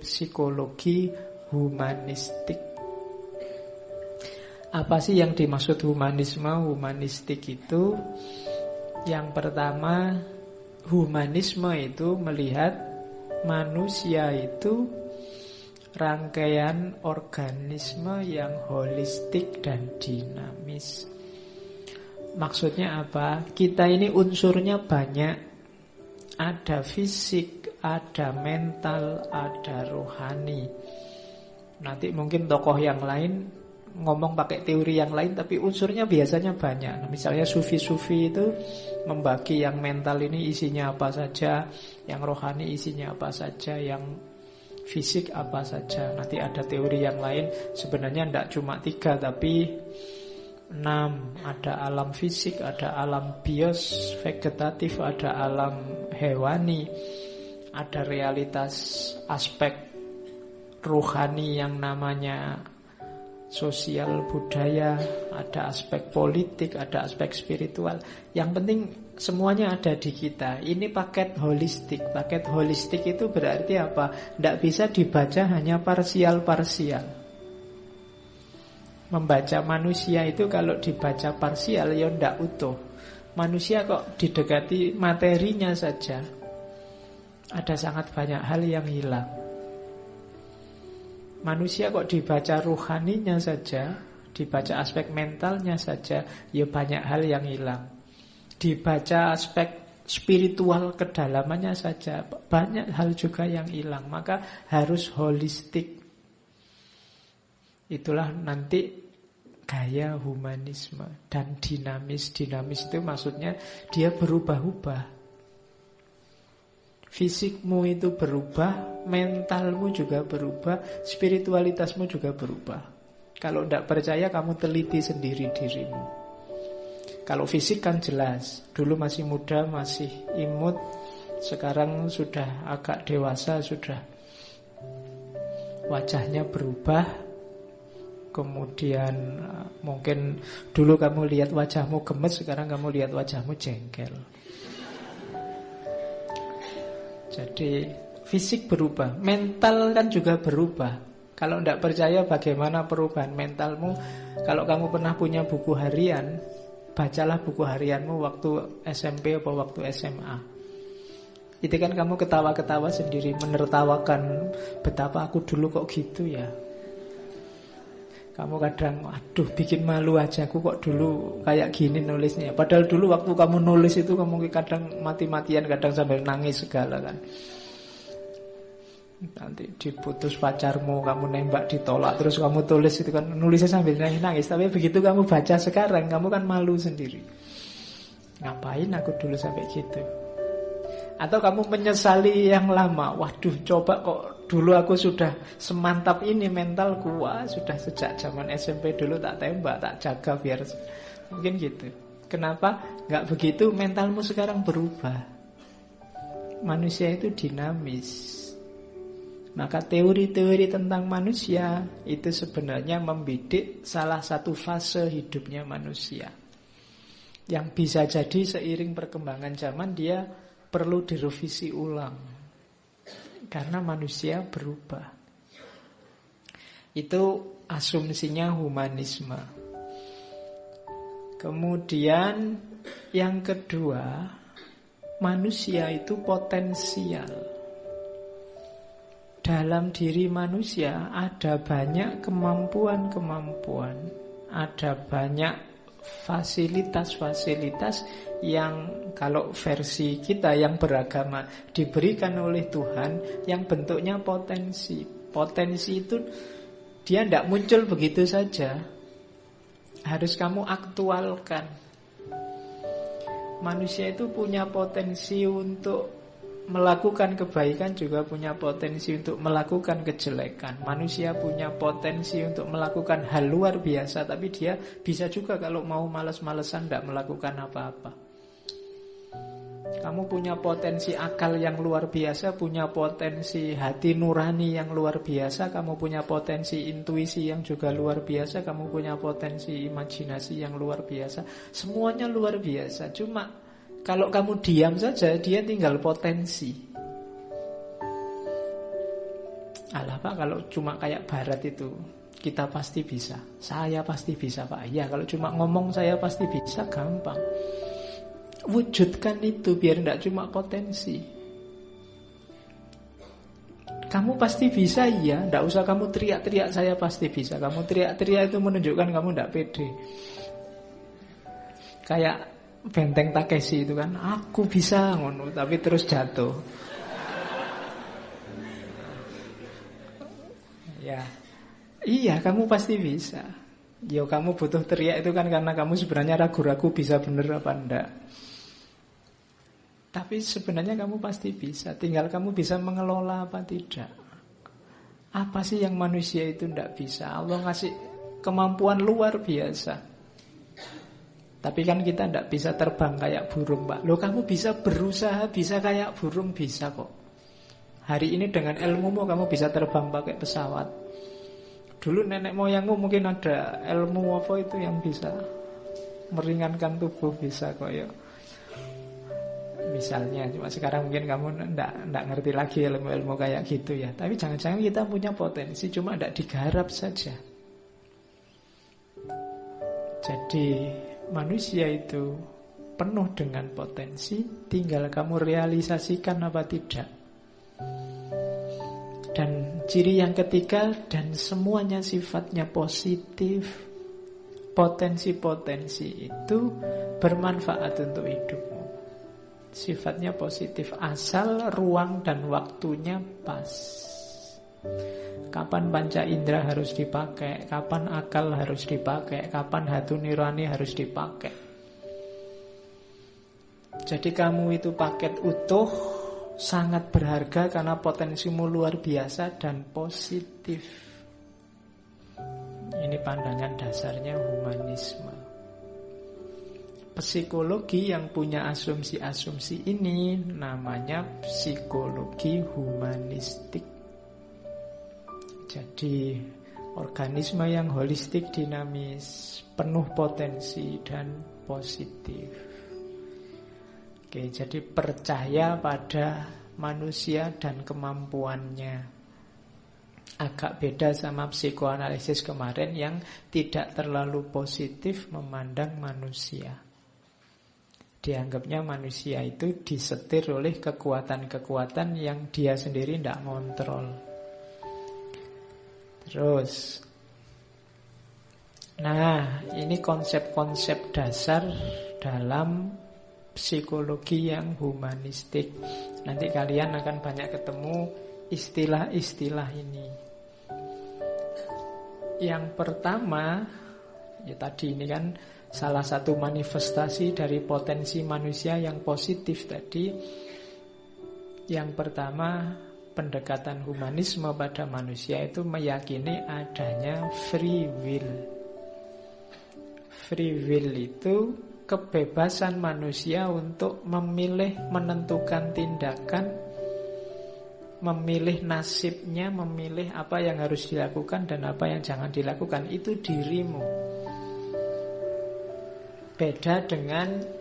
psikologi humanistik. Apa sih yang dimaksud humanisme? Humanistik itu yang pertama, humanisme itu melihat manusia itu rangkaian organisme yang holistik dan dinamis. Maksudnya apa? Kita ini unsurnya banyak. Ada fisik, ada mental, ada rohani. Nanti mungkin tokoh yang lain ngomong pakai teori yang lain, tapi unsurnya biasanya banyak. Nah, misalnya sufi-sufi itu membagi yang mental ini isinya apa saja, yang rohani isinya apa saja, yang fisik apa saja. Nanti ada teori yang lain, sebenarnya tidak cuma 3 tapi 6. Ada alam fisik, ada alam bios, vegetatif, ada alam hewani, ada realitas aspek rohani yang namanya sosial budaya, ada aspek politik, ada aspek spiritual. Yang penting semuanya ada di kita. Ini paket holistik. Paket holistik itu berarti apa? Tidak bisa dibaca hanya parsial-parsial. Membaca manusia itu kalau dibaca parsial ya tidak utuh. Manusia kok didekati materinya saja, ada sangat banyak hal yang hilang. Manusia kok dibaca ruhaninya saja, dibaca aspek mentalnya saja, ya banyak hal yang hilang. Dibaca aspek spiritual kedalamannya saja, banyak hal juga yang hilang. Maka harus holistik. Itulah nanti gaya humanisme. Dan dinamis. Dinamis itu maksudnya dia berubah-ubah. Fisikmu itu berubah, mentalmu juga berubah, spiritualitasmu juga berubah. Kalau tidak percaya, kamu teliti sendiri dirimu. Kalau fisik kan jelas, dulu masih muda, masih imut, sekarang sudah agak dewasa, sudah wajahnya berubah. Kemudian mungkin dulu kamu lihat wajahmu gemes, sekarang kamu lihat wajahmu jengkel. Jadi fisik berubah, mental kan juga berubah. Kalau tidak percaya bagaimana perubahan mentalmu, kalau kamu pernah punya buku harian, bacalah buku harianmu waktu SMP atau waktu SMA. Itu kan kamu ketawa-ketawa sendiri, menertawakan betapa aku dulu kok gitu ya. Kamu kadang, aduh bikin malu aja, aku kok dulu kayak gini nulisnya. Padahal dulu waktu kamu nulis itu kamu kadang mati-matian, kadang sambil nangis segala kan. Nanti diputus pacarmu, kamu nembak ditolak, terus kamu tulis itu kan, nulisnya sambil nangis-nangis. Tapi begitu kamu baca sekarang, kamu kan malu sendiri. Ngapain aku dulu sampai gitu? Atau kamu menyesali yang lama, waduh coba kok dulu aku sudah semantap ini mentalku. Wah, sudah sejak zaman SMP dulu tak tembak, tak jaga biar mungkin gitu. Kenapa? Gak begitu, mentalmu sekarang berubah. Manusia itu dinamis. Maka teori-teori tentang manusia itu sebenarnya membidik salah satu fase hidupnya manusia, yang bisa jadi seiring perkembangan zaman dia perlu direvisi ulang. Karena manusia berubah. Itu asumsinya humanisme. Kemudian yang kedua, manusia itu potensial. Dalam diri manusia ada banyak kemampuan-kemampuan, ada banyak fasilitas-fasilitas yang kalau versi kita yang beragama diberikan oleh Tuhan yang bentuknya potensi. Potensi itu dia tidak muncul begitu saja, harus kamu aktualkan. Manusia itu punya potensi untuk melakukan kebaikan, juga punya potensi untuk melakukan kejelekan. Manusia punya potensi untuk melakukan hal luar biasa, tapi dia bisa juga kalau mau malas-malesan tidak melakukan apa-apa. Kamu punya potensi akal yang luar biasa, punya potensi hati nurani yang luar biasa, kamu punya potensi intuisi yang juga luar biasa, kamu punya potensi imajinasi yang luar biasa. Semuanya luar biasa, cuma kalau kamu diam saja, dia tinggal potensi. Alah Pak, kalau cuma kayak barat itu kita pasti bisa. Saya pasti bisa Pak. Ya kalau cuma ngomong saya pasti bisa, gampang. Wujudkan itu biar tidak cuma potensi. Kamu pasti bisa, iya. Tidak usah kamu teriak-teriak saya pasti bisa. Kamu teriak-teriak itu menunjukkan kamu tidak pede. Kayak benteng Takeshi itu kan, aku bisa ngono, tapi terus jatuh. Ya, iya kamu pasti bisa. Yo kamu butuh teriak itu kan karena kamu sebenarnya ragu-ragu bisa bener apa enggak. Tapi sebenarnya kamu pasti bisa. Tinggal kamu bisa mengelola apa tidak. Apa sih yang manusia itu tidak bisa? Allah ngasih kemampuan luar biasa. Tapi kan kita tidak bisa terbang kayak burung Pak. Loh kamu bisa berusaha, bisa kayak burung, bisa kok. Hari ini dengan ilmumu kamu bisa terbang pakai pesawat. Dulu nenek moyangmu mungkin ada ilmu apa itu yang bisa meringankan tubuh, bisa kok ya. Misalnya, cuma sekarang mungkin kamu enggak ngerti lagi ilmu-ilmu kayak gitu ya. Tapi jangan-jangan kita punya potensi, cuma enggak digarap saja. Jadi manusia itu penuh dengan potensi, tinggal kamu realisasikan apa tidak. Dan ciri yang ketiga, dan semuanya sifatnya positif. Potensi-potensi itu bermanfaat untuk hidupmu. Sifatnya positif asal ruang dan waktunya pas. Kapan panca indera harus dipakai, kapan akal harus dipakai, kapan hati nurani harus dipakai. Jadi kamu itu paket utuh, sangat berharga karena potensimu luar biasa dan positif. Ini pandangan dasarnya humanisme. Psikologi yang punya asumsi-asumsi ini namanya psikologi humanistik. Jadi organisme yang holistik, dinamis, penuh potensi dan positif. Oke, jadi percaya pada manusia dan kemampuannya. Agak beda sama psikoanalisis kemarin yang tidak terlalu positif memandang manusia. Dianggapnya manusia itu disetir oleh kekuatan-kekuatan yang dia sendiri tidak ngontrol. Terus, nah ini konsep-konsep dasar dalam psikologi yang humanistik. Nanti kalian akan banyak ketemu istilah-istilah ini. Yang pertama, ya tadi ini kan salah satu manifestasi dari potensi manusia yang positif tadi. Yang pertama, pendekatan humanisme pada manusia itu meyakini adanya free will. Free will itu kebebasan manusia untuk memilih, menentukan tindakan, memilih nasibnya, memilih apa yang harus dilakukan dan apa yang jangan dilakukan. Itu dirimu. Beda dengan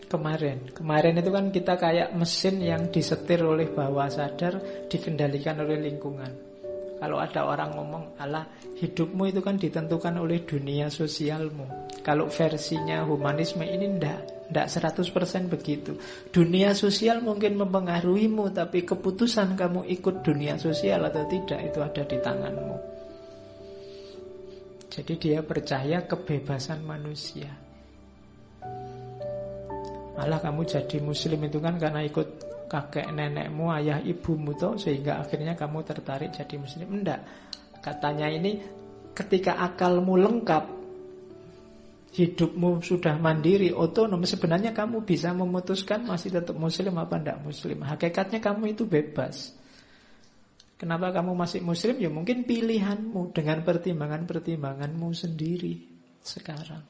kemarin itu kan kita kayak mesin yang disetir oleh bawah sadar, dikendalikan oleh lingkungan. Kalau ada orang ngomong, alah hidupmu itu kan ditentukan oleh dunia sosialmu. Kalau versinya humanisme ini ndak 100% begitu. Dunia sosial mungkin mempengaruhimu, tapi keputusan kamu ikut dunia sosial atau tidak itu ada di tanganmu. Jadi dia percaya kebebasan manusia. Malah kamu jadi muslim itu kan karena ikut kakek nenekmu, ayah ibumu toh, sehingga akhirnya kamu tertarik jadi muslim. Enggak. Katanya ini ketika akalmu lengkap, hidupmu sudah mandiri, otonom, sebenarnya kamu bisa memutuskan masih tetap muslim apa enggak muslim. Hakikatnya kamu itu bebas. Kenapa kamu masih muslim? Ya mungkin pilihanmu dengan pertimbangan-pertimbanganmu sendiri sekarang.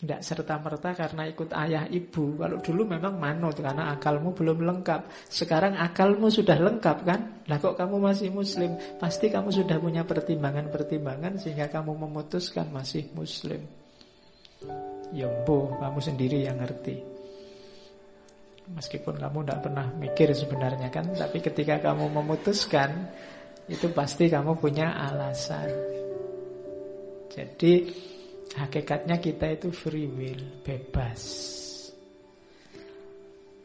Tidak serta-merta karena ikut ayah ibu. Kalau dulu memang manut karena akalmu belum lengkap. Sekarang akalmu sudah lengkap kan? Lah kok kamu masih muslim? Pasti kamu sudah punya pertimbangan-pertimbangan sehingga kamu memutuskan masih muslim. Ya mbo, kamu sendiri yang ngerti. Meskipun kamu tidak pernah mikir sebenarnya kan, tapi ketika kamu memutuskan, itu pasti kamu punya alasan. Jadi hakikatnya kita itu free will, bebas.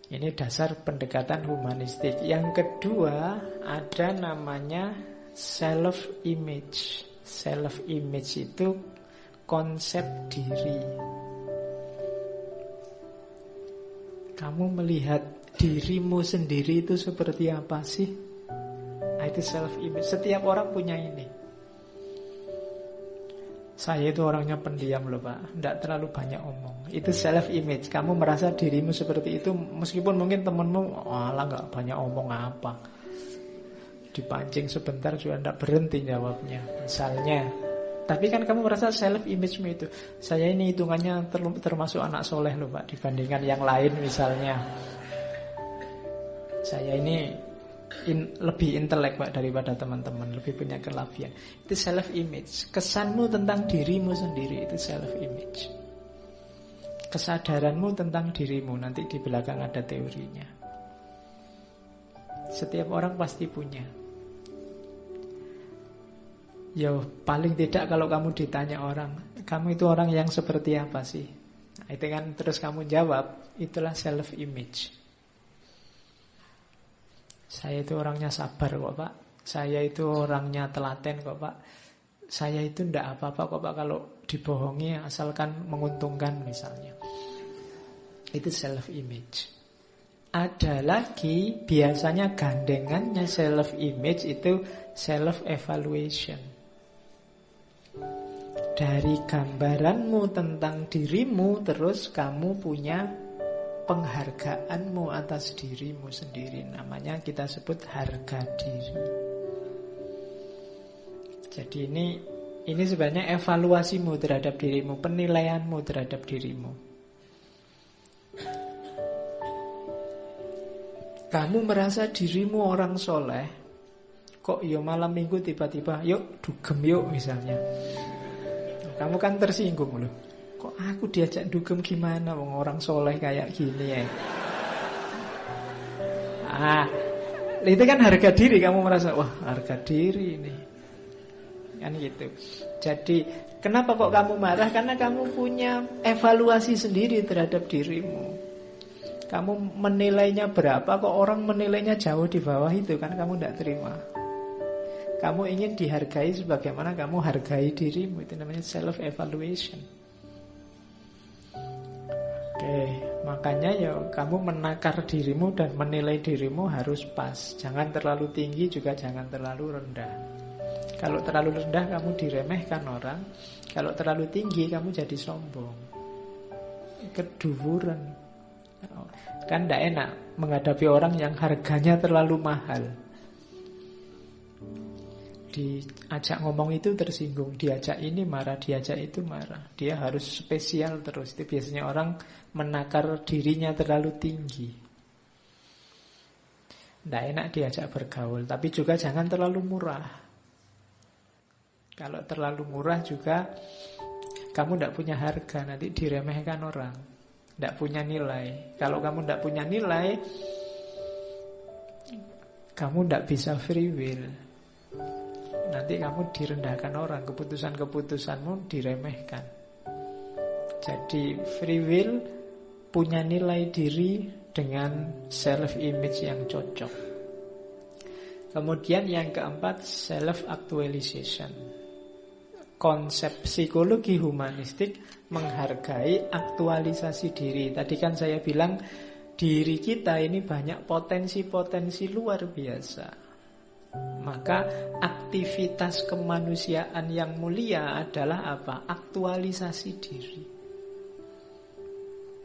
Ini dasar pendekatan humanistik. Yang kedua, ada namanya self-image. Self-image itu konsep diri. Kamu melihat dirimu sendiri itu seperti apa sih? Nah, itu self-image. Setiap orang punya ini. Saya itu orangnya pendiam loh Pak, tidak terlalu banyak omong. Itu self-image. Kamu merasa dirimu seperti itu, meskipun mungkin temanmu, alah nggak banyak omong apa. Dipancing sebentar juga tidak berhenti jawabnya. Misalnya. Tapi kan kamu merasa self-image-mu itu, saya ini hitungannya termasuk anak soleh loh Pak, dibandingkan yang lain misalnya. Saya ini lebih intelek Pak daripada teman-teman, lebih punya kelebihan. Itu self-image. Kesanmu tentang dirimu sendiri itu self-image. Kesadaranmu tentang dirimu, nanti di belakang ada teorinya. Setiap orang pasti punya. Ya paling tidak kalau kamu ditanya orang, kamu itu orang yang seperti apa sih? Nah, itu kan terus kamu jawab, itulah self-image. Saya itu orangnya sabar kok Pak. Saya itu orangnya telaten kok Pak. Saya itu tidak apa-apa kok Pak kalau dibohongi asalkan menguntungkan misalnya. Itu self-image. Ada lagi biasanya gandengannya self-image itu self-evaluation. Dari gambaranmu tentang dirimu, terus kamu punya penghargaanmu atas dirimu sendiri. Namanya kita sebut harga diri. Jadi ini sebenarnya evaluasimu terhadap dirimu, penilaianmu terhadap dirimu. Kamu merasa dirimu orang soleh, kok ya malam minggu tiba-tiba yuk dugem yuk misalnya. Kamu kan tersinggung loh. Kok aku diajak dugem gimana wong orang soleh kayak gini ya. Itu kan harga diri. Kamu merasa wah harga diri ini. Kan gitu. Jadi kenapa kok kamu marah? Karena kamu punya evaluasi sendiri terhadap dirimu. Kamu menilainya berapa, kok orang menilainya jauh di bawah itu, kan kamu tidak terima. Kamu ingin dihargai sebagaimana kamu hargai dirimu. Itu namanya self-evaluation. Oke, makanya ya kamu menakar dirimu dan menilai dirimu harus pas. Jangan terlalu tinggi juga jangan terlalu rendah. Kalau terlalu rendah kamu diremehkan orang. Kalau terlalu tinggi kamu jadi sombong, keduvuran. Kan tidak enak menghadapi orang yang harganya terlalu mahal. Diajak ngomong itu tersinggung, diajak ini marah, diajak itu marah. Dia harus spesial terus. Itu biasanya orang menakar dirinya terlalu tinggi. Tidak enak diajak bergaul. Tapi juga jangan terlalu murah. Kalau terlalu murah juga kamu tidak punya harga, nanti diremehkan orang. Tidak punya nilai. Kalau kamu tidak punya nilai, kamu tidak bisa free will. Nanti kamu direndahkan orang, keputusan-keputusanmu diremehkan. Jadi free will punya nilai diri dengan self-image yang cocok. Kemudian yang keempat, self-actualization. Konsep psikologi humanistik menghargai aktualisasi diri. Tadi kan saya bilang diri kita ini banyak potensi-potensi luar biasa. Maka aktivitas kemanusiaan yang mulia adalah apa? Aktualisasi diri.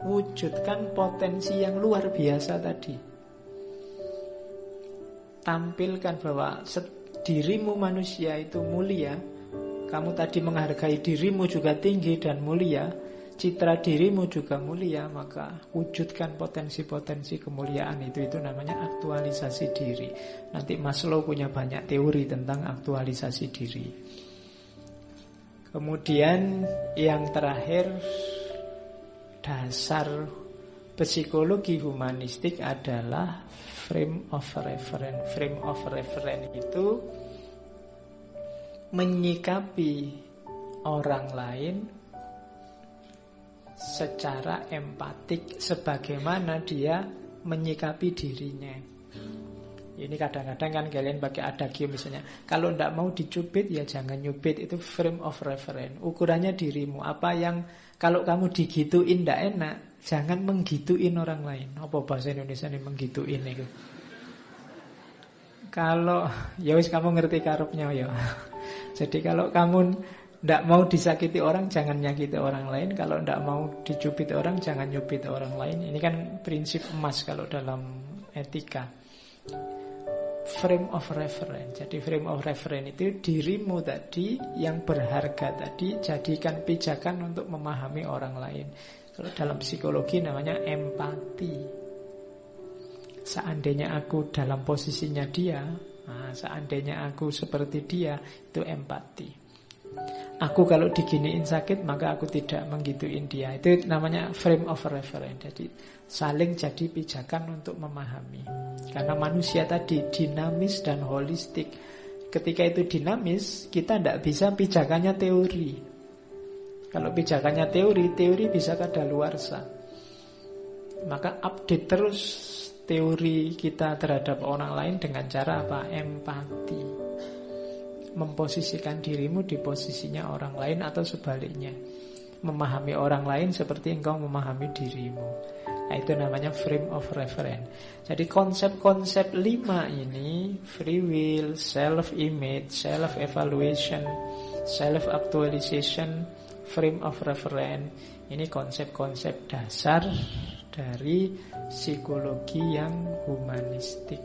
Wujudkan potensi yang luar biasa tadi. Tampilkan bahwa dirimu manusia itu mulia. Kamu tadi menghargai dirimu juga tinggi dan mulia. Citra dirimu juga mulia. Maka wujudkan potensi-potensi kemuliaan itu namanya aktualisasi diri. Nanti Maslow punya banyak teori tentang aktualisasi diri. Kemudian yang terakhir, dasar psikologi humanistik adalah frame of reference. Frame of reference itu menyikapi orang lain secara empatik sebagaimana dia menyikapi dirinya. Ini kadang-kadang kan kalian pakai adagio misalnya, kalau tidak mau dicubit ya jangan nyubit. Itu frame of reference. Ukurannya dirimu. Apa yang kalau kamu digituin tidak enak, jangan menggituin orang lain. Apa bahasa Indonesia ini menggituin itu? Kalau ya wis kamu ngerti karepnya ya. Jadi kalau kamu tidak mau disakiti orang, jangan nyakiti orang lain. Kalau tidak mau dicubit orang, jangan nyubit orang lain. Ini kan prinsip emas kalau dalam etika. Frame of reference. Jadi frame of reference itu dirimu tadi yang berharga tadi jadikan pijakan untuk memahami orang lain. Kalau dalam psikologi namanya empati. Seandainya aku dalam posisinya dia, seandainya aku seperti dia, itu empati. Aku kalau diginiin sakit maka aku tidak menggituin dia. Itu namanya frame of reference. Jadi saling jadi pijakan untuk memahami. Karena manusia tadi dinamis dan holistik. Ketika itu dinamis, kita tidak bisa pijakannya teori. Kalau pijakannya teori bisa kadaluarsa. Maka update terus teori kita terhadap orang lain dengan cara apa? Empati. Memposisikan dirimu di posisinya orang lain atau sebaliknya. Memahami orang lain seperti engkau memahami dirimu. Nah, itu namanya frame of reference. Jadi konsep-konsep 5 ini, free will, self-image, self-evaluation, self-actualization, frame of reference, ini konsep-konsep dasar dari psikologi yang humanistik.